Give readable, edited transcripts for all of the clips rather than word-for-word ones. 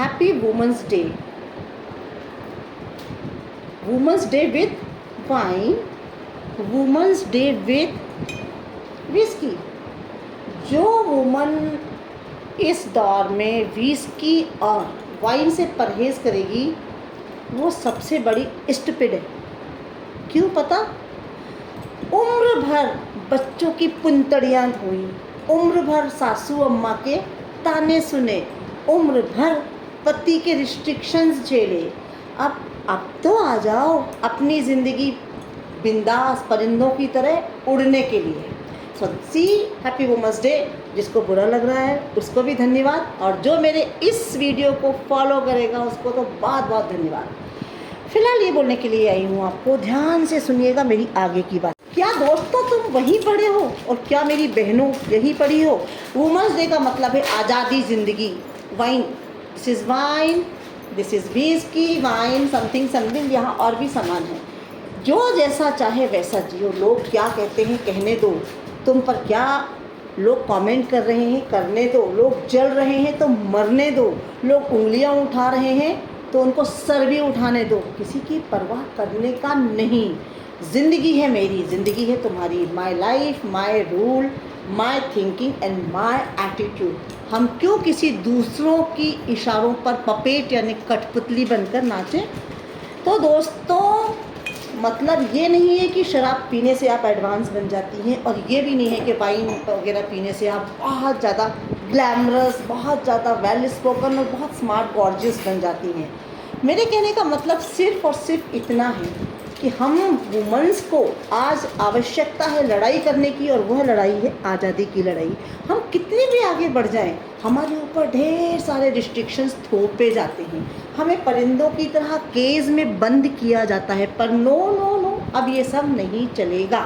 Happy women's day. Women's day with wine, women's day with whisky. जो woman इस दौर में विस्की और वाइन से परहेज करेगी वो सबसे बड़ी स्टूपिड है। क्यों पता? उम्र भर बच्चों की पुंतड़ियाँ धोई, उम्र भर सासू अम्मा के ताने सुने, उम्र भर पति के रिस्ट्रिक्शंस झेले। अब तो आ जाओ अपनी ज़िंदगी बिंदास परिंदों की तरह उड़ने के लिए। सो सी हैप्पी वुमेंस डे। जिसको बुरा लग रहा है उसको भी धन्यवाद, और जो मेरे इस वीडियो को फॉलो करेगा उसको तो बहुत बहुत धन्यवाद। फिलहाल ये बोलने के लिए आई हूँ आपको, ध्यान से सुनिएगा मेरी आगे की बात। क्या दोस्तों तुम वहीं पढ़े हो और क्या मेरी बहनों यहीं पढ़ी हो? वुमेंस डे का मतलब है आज़ादी ज़िंदगी। Wine, this is wine, this is whisky, wine something something, यहाँ और भी सामान है। जो जैसा चाहे वैसा जियो। लोग क्या कहते हैं कहने दो, तुम पर क्या लोग कमेंट कर रहे हैं करने दो, लोग जल रहे हैं तो मरने दो, लोग उंगलियां उठा रहे हैं तो उनको सर भी उठाने दो। किसी की परवाह करने का नहीं। ज़िंदगी है मेरी, ज़िंदगी है तुम्हारी। My life, my rule, my thinking and my attitude. हम क्यों किसी दूसरों की इशारों पर पपेट यानी कठपुतली बनकर नाचें? तो दोस्तों मतलब ये नहीं है कि शराब पीने से आप एडवांस बन जाती हैं, और ये भी नहीं है कि वाइन वगैरह पीने से आप बहुत ज़्यादा ग्लैमरस, बहुत ज़्यादा वेल स्पोकन और बहुत स्मार्ट गॉर्जियस बन जाती हैं। मेरे कहने का मतलब सिर्फ़ और सिर्फ इतना है कि हम वुमेंस को आज आवश्यकता है लड़ाई करने की, और वह लड़ाई है आज़ादी की लड़ाई। हम कितने भी आगे बढ़ जाएं, हमारे ऊपर ढेर सारे रिस्ट्रिक्शंस थोपे जाते हैं, हमें परिंदों की तरह केज में बंद किया जाता है। पर नो नो नो, अब ये सब नहीं चलेगा।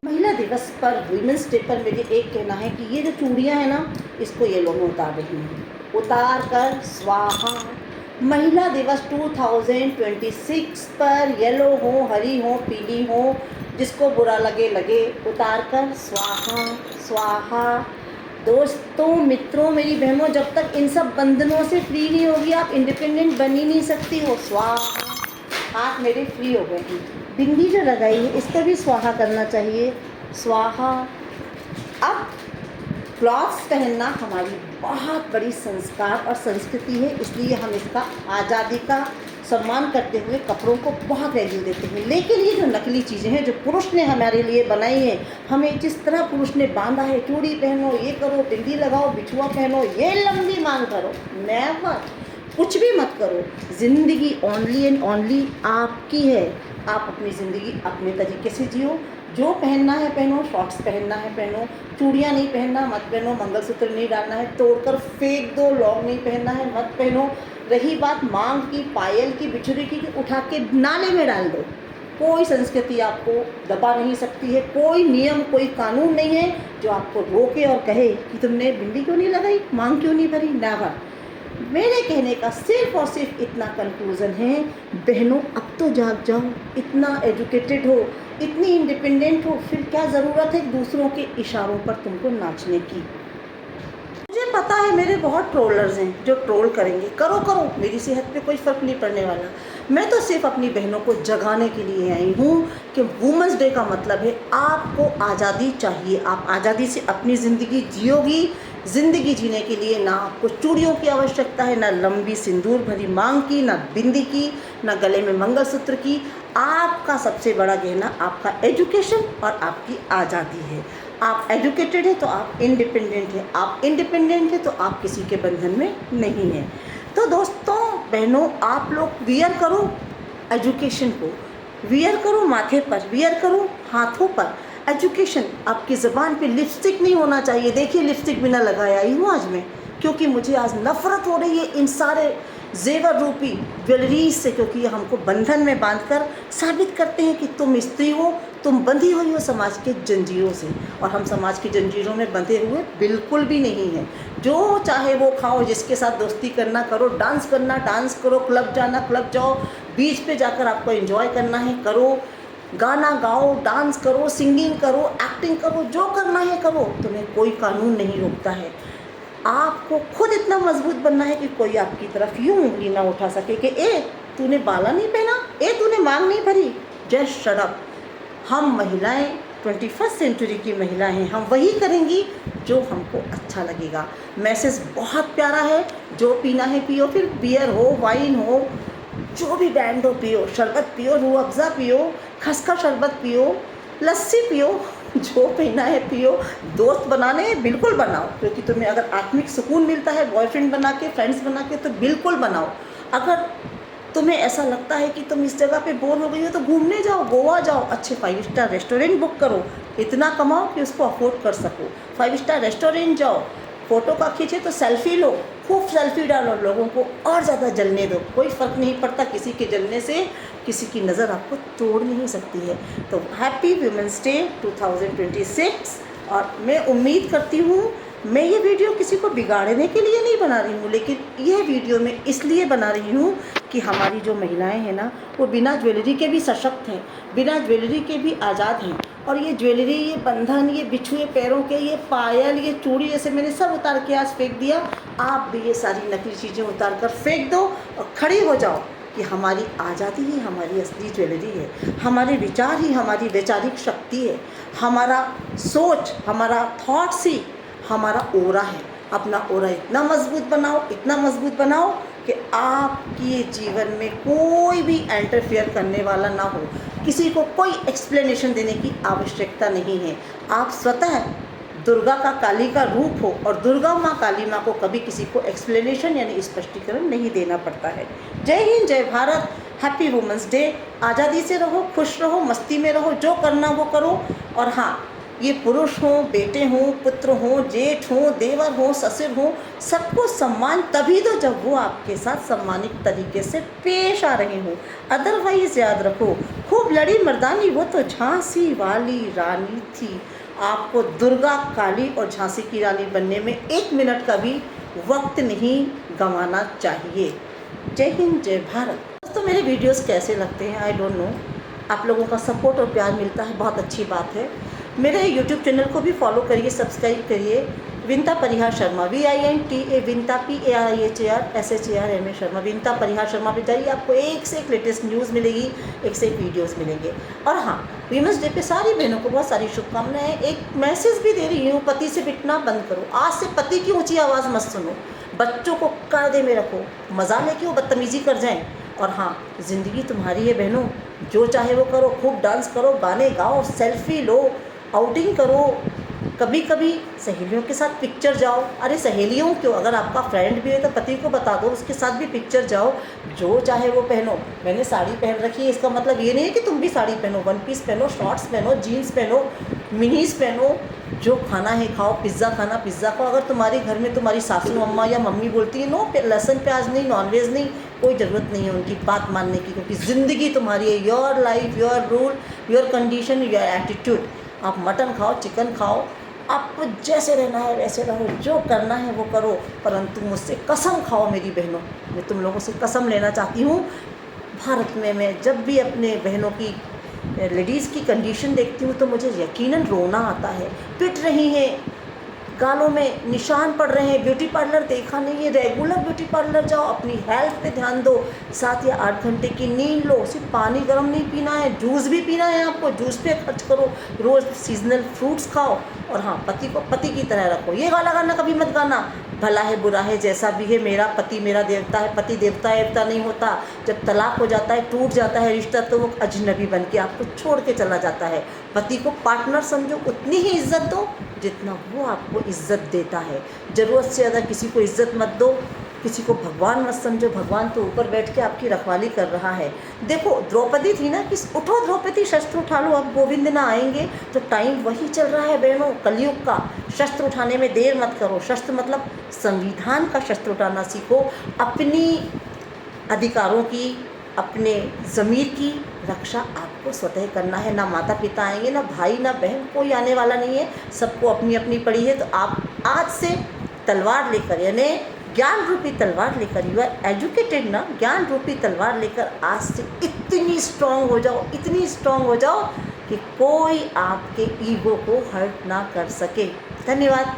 महिला दिवस पर, वुमेंस डे पर मेरे एक कहना है कि ये जो चूड़ियाँ हैं ना, इसको ये लोग उतार रही हैं, उतार कर स्वाहा। महिला दिवस 2026 पर येलो हो, हरी हो, पीली हो, जिसको बुरा लगे लगे, उतार कर स्वाहा स्वाहा। दोस्तों, मित्रों, मेरी बहनों, जब तक इन सब बंधनों से फ्री नहीं होगी आप इंडिपेंडेंट बन ही नहीं सकती हो। स्वाहा। हाथ मेरे फ्री हो गए हैं। बिंदी जो लगाई है इसका भी स्वाहा करना चाहिए, स्वाहा। अब क्लॉथ्स पहनना हमारी बहुत बड़ी संस्कार और संस्कृति है, इसलिए हम इसका आज़ादी का सम्मान करते हुए कपड़ों को बहुत वैल्यू देते हैं। लेकिन ये जो नकली चीज़ें हैं जो पुरुष ने हमारे लिए बनाई हैं, हमें जिस तरह पुरुष ने बांधा है, चूड़ी पहनो, ये करो, बिंदी लगाओ, बिछुआ पहनो, ये लंबी मांग करो, नेवर, कुछ भी मत करो। ज़िंदगी ओनली एंड ओनली आपकी है। आप अपनी ज़िंदगी अपने तरीके से जियो। जो पहनना है पहनो, शॉर्ट्स पहनना है पहनो, चूड़ियाँ नहीं पहनना मत पहनो, मंगलसूत्र नहीं डालना है तोड़कर फेंक दो, लॉन्ग नहीं पहनना है मत पहनो। रही बात मांग की, पायल की, बिछुरी की, उठा के नाले में डाल दो। कोई संस्कृति आपको दबा नहीं सकती है, कोई नियम, कोई कानून नहीं है जो आपको रोके और कहे कि तुमने बिंदी क्यों नहीं लगाई, मांग क्यों नहीं भरी। नेवर। मेरे कहने का सिर्फ और सिर्फ इतना कंक्लूज़न है, बहनों अब तो जाग जाओ, इतना एजुकेटेड हो, इतनी इंडिपेंडेंट हो, फिर क्या ज़रूरत है दूसरों के इशारों पर तुमको नाचने की। मुझे पता है मेरे बहुत ट्रोलर्स हैं जो ट्रोल करेंगे, करो करो, मेरी सेहत पे कोई फ़र्क नहीं पड़ने वाला। मैं तो सिर्फ अपनी बहनों को जगाने के लिए आई हूँ कि वुमेंस डे का मतलब है आपको आज़ादी चाहिए। आप आज़ादी से अपनी ज़िंदगी जियोगी। ज़िंदगी जीने के लिए ना आपको चूड़ियों की आवश्यकता है, ना लंबी सिंदूर भरी मांग की, ना बिंदी की, ना गले में मंगलसूत्र की। आपका सबसे बड़ा गहना आपका एजुकेशन और आपकी आज़ादी है। आप एजुकेटेड है तो आप इंडिपेंडेंट है, आप इंडिपेंडेंट है तो आप किसी के बंधन में नहीं हैं। तो दोस्तों, बहनों, आप लोग वियर करो एजुकेशन को, वियर करो माथे पर, वियर करो हाथों पर। एजुकेशन, आपकी ज़बान पे लिपस्टिक नहीं होना चाहिए। देखिए, लिपस्टिक बिना लगाए आई हूँ आज मैं, क्योंकि मुझे आज नफ़रत हो रही है इन सारे जेवर रूपी ज्वेलरीज से, क्योंकि ये हमको बंधन में बांधकर साबित करते हैं कि तुम स्त्री हो, तुम बंधी हुई हो समाज के जंजीरों से, और हम समाज की जंजीरों में बंधे हुए बिल्कुल भी नहीं हैं। जो चाहे वो खाओ, जिसके साथ दोस्ती करना करो, डांस करना डांस करो, क्लब जाना क्लब जाओ, बीच पे जाकर आपको एंजॉय करना है करो, गाना गाओ, डांस करो, सिंगिंग करो, एक्टिंग करो, जो करना है करो, तुम्हें कोई कानून नहीं रोकता है। आपको खुद इतना मजबूत बनना है कि कोई आपकी तरफ यूं उंगली ना उठा सके कि ए तूने बाला नहीं पहना, ए तूने मांग नहीं भरी। Just shut up. हम महिलाएं 21st सेंचुरी की महिला हैं, हम वही करेंगी जो हमको अच्छा लगेगा। मैसेज बहुत प्यारा है। जो पीना है पियो, फिर बियर हो, वाइन हो, जो भी ब्रांड हो पियो, शरबत पियो, रूह अफ़ज़ा पियो, खसखस शरबत पियो, लस्सी पियो, जो पीना है पियो। दोस्त बनाने हैं बिल्कुल बनाओ, क्योंकि तुम्हें अगर आत्मिक सुकून मिलता है बॉयफ्रेंड बना के, फ्रेंड्स बना के, तो बिल्कुल बनाओ। अगर तुम्हें ऐसा लगता है कि तुम इस जगह पे बोर हो गई हो तो घूमने जाओ, गोवा जाओ, अच्छे 5 स्टार रेस्टोरेंट बुक करो, इतना कमाओ कि उसको अफोर्ड कर सको। 5 स्टार रेस्टोरेंट जाओ, फ़ोटो का खींचे तो सेल्फ़ी लो, खूब सेल्फ़ी डालो, लोगों को और ज़्यादा जलने दो। कोई फ़र्क नहीं पड़ता, किसी के जलने से किसी की नज़र आपको तोड़ नहीं सकती है। तो हैप्पी वुमेंस डे 2026। और मैं उम्मीद करती हूँ, मैं ये वीडियो किसी को बिगाड़ने के लिए नहीं बना रही हूँ, लेकिन यह वीडियो मैं इसलिए बना रही हूँ कि हमारी जो महिलाएं हैं ना, वो बिना ज्वेलरी के भी सशक्त हैं, बिना ज्वेलरी के भी आज़ाद हैं। और ये ज्वेलरी, ये बंधन, ये बिछुए पैरों के, ये पायल, ये चूड़ी, जैसे मैंने सब उतार के आज फेंक दिया, आप भी ये सारी नकली चीज़ें उतार कर फेंक दो और खड़ी हो जाओ कि हमारी आज़ादी ही हमारी असली ज्वेलरी है, हमारे विचार ही हमारी वैचारिक शक्ति है, हमारा सोच, हमारा थॉट्स ही हमारा ओरा है। अपना ओरा इतना मजबूत बनाओ, इतना मजबूत बनाओ कि आपके जीवन में कोई भी इंटरफेयर करने वाला ना हो, किसी को कोई एक्सप्लेनेशन देने की आवश्यकता नहीं है। आप स्वतः दुर्गा का, काली का रूप हो, और दुर्गा माँ, काली माँ को कभी किसी को एक्सप्लेनेशन यानी स्पष्टीकरण नहीं देना पड़ता है। जय हिंद, जय भारत, हैप्पी वुमेंस डे। आज़ादी से रहो, खुश रहो, मस्ती में रहो, जो करना वो करो। और हाँ, ये पुरुष हों, बेटे हों, पुत्र हों, जेठ हों, देवर हों, ससुर हों, सबको सम्मान तभी दो जब वो आपके साथ सम्मानित तरीके से पेश आ रहे हों। अदरवाइज़ याद रखो, खूब लड़ी मर्दानी वो तो झांसी वाली रानी थी। आपको दुर्गा, काली और झांसी की रानी बनने में 1 मिनट का भी वक्त नहीं गंवाना चाहिए। जय हिंद, जय भारत। दोस्तों, मेरे वीडियोस कैसे लगते हैं आई डोंट नो। आप लोगों का सपोर्ट और प्यार मिलता है, बहुत अच्छी बात है। मेरे यूट्यूब चैनल को भी फॉलो करिए, सब्सक्राइब करिए। विंता परिहार शर्मा, VINTA, विंता PARIHARSHARMA शर्मा, विंता परिहार शर्मा पे जाइए, आपको एक से एक लेटेस्ट न्यूज़ मिलेगी, एक से एक वीडियोस मिलेंगे। और हाँ, वीमेंस डे पे सारी बहनों को बहुत सारी शुभकामनाएं। एक मैसेज भी दे रही हूँ, पति से पिटना बंद करो। आज से पति की ऊँची आवाज़ मत सुनो, बच्चों को कायदे में रखो, मजाले की वो बदतमीज़ी कर जाएँ। और हाँ, ज़िंदगी तुम्हारी है बहनों, जो चाहे वो करो, खूब डांस करो, गाने गाओ, सेल्फी लो, आउटिंग करो, कभी कभी सहेलियों के साथ पिक्चर जाओ। अरे सहेलियों क्यों, अगर आपका फ्रेंड भी है तो पति को बता दो, उसके साथ भी पिक्चर जाओ, जो चाहे वो पहनो। मैंने साड़ी पहन रखी है, इसका मतलब ये नहीं है कि तुम भी साड़ी पहनो, 1 पीस पहनो, शॉर्ट्स पहनो, जीन्स पहनो, मिनीज पहनो, जो खाना है खाओ, पिज़्ज़ा खाना पिज़्ज़ा खाओ। अगर तुम्हारे घर में तुम्हारी सासू अम्मा या मम्मी बोलती है नो लहसुन प्याज नहीं, नॉनवेज नहीं, कोई ज़रूरत नहीं है उनकी बात मानने की, क्योंकि ज़िंदगी तुम्हारी है, your life, your rule, your condition, your attitude. आप मटन खाओ, चिकन खाओ, आपको जैसे रहना है वैसे रहो, जो करना है वो करो, परंतु मुझसे कसम खाओ मेरी बहनों। मैं तुम लोगों से कसम लेना चाहती हूँ। भारत में मैं जब भी अपने बहनों की, लेडीज़ की कंडीशन देखती हूँ तो मुझे यकीनन रोना आता है। पिट रही हैं, गालों में निशान पड़ रहे हैं, ब्यूटी पार्लर देखा नहीं है, रेगुलर ब्यूटी पार्लर जाओ, अपनी हेल्थ पे ध्यान दो, 7 या 8 घंटे की नींद लो, सिर्फ पानी गर्म नहीं पीना है, जूस भी पीना है आपको, जूस पे खर्च करो, रोज़ सीजनल फ्रूट्स खाओ। और हाँ, पति को पति की तरह रखो। ये गाना गाना कभी मत गाना, भला है बुरा है जैसा भी है, मेरा पति मेरा देवता है। पति देवता देवता नहीं होता, जब तलाक हो जाता है, टूट जाता है रिश्ता, तो वो अजनबी बन के आपको छोड़ के चला जाता है। पति को पार्टनर समझो, उतनी ही इज्जत दो जितना वो आपको इज्जत देता है। ज़रूरत से ज़्यादा किसी को इज्जत मत दो, किसी को भगवान मत समझो, भगवान तो ऊपर बैठ के आपकी रखवाली कर रहा है। देखो द्रौपदी थी ना, कि उठो द्रौपदी शस्त्र उठा लो, अब गोविंद ना आएंगे। तो टाइम वही चल रहा है बहनों, कलयुग का। शस्त्र उठाने में देर मत करो। शस्त्र मतलब संविधान का शस्त्र उठाना सीखो, अपनी अधिकारों की, अपने ज़मीर की रक्षा आपको स्वतः करना है। ना माता पिता आएंगे, ना भाई, ना बहन, कोई आने वाला नहीं है, सबको अपनी अपनी पड़ी है। तो आप आज से तलवार लेकर, यानी ज्ञान रूपी तलवार लेकर, यू आर एजुकेटेड ना, ज्ञान रूपी तलवार लेकर आज से इतनी स्ट्रांग हो जाओ, इतनी स्ट्रांग हो जाओ कि कोई आपके ईगो को हर्ट ना कर सके। धन्यवाद।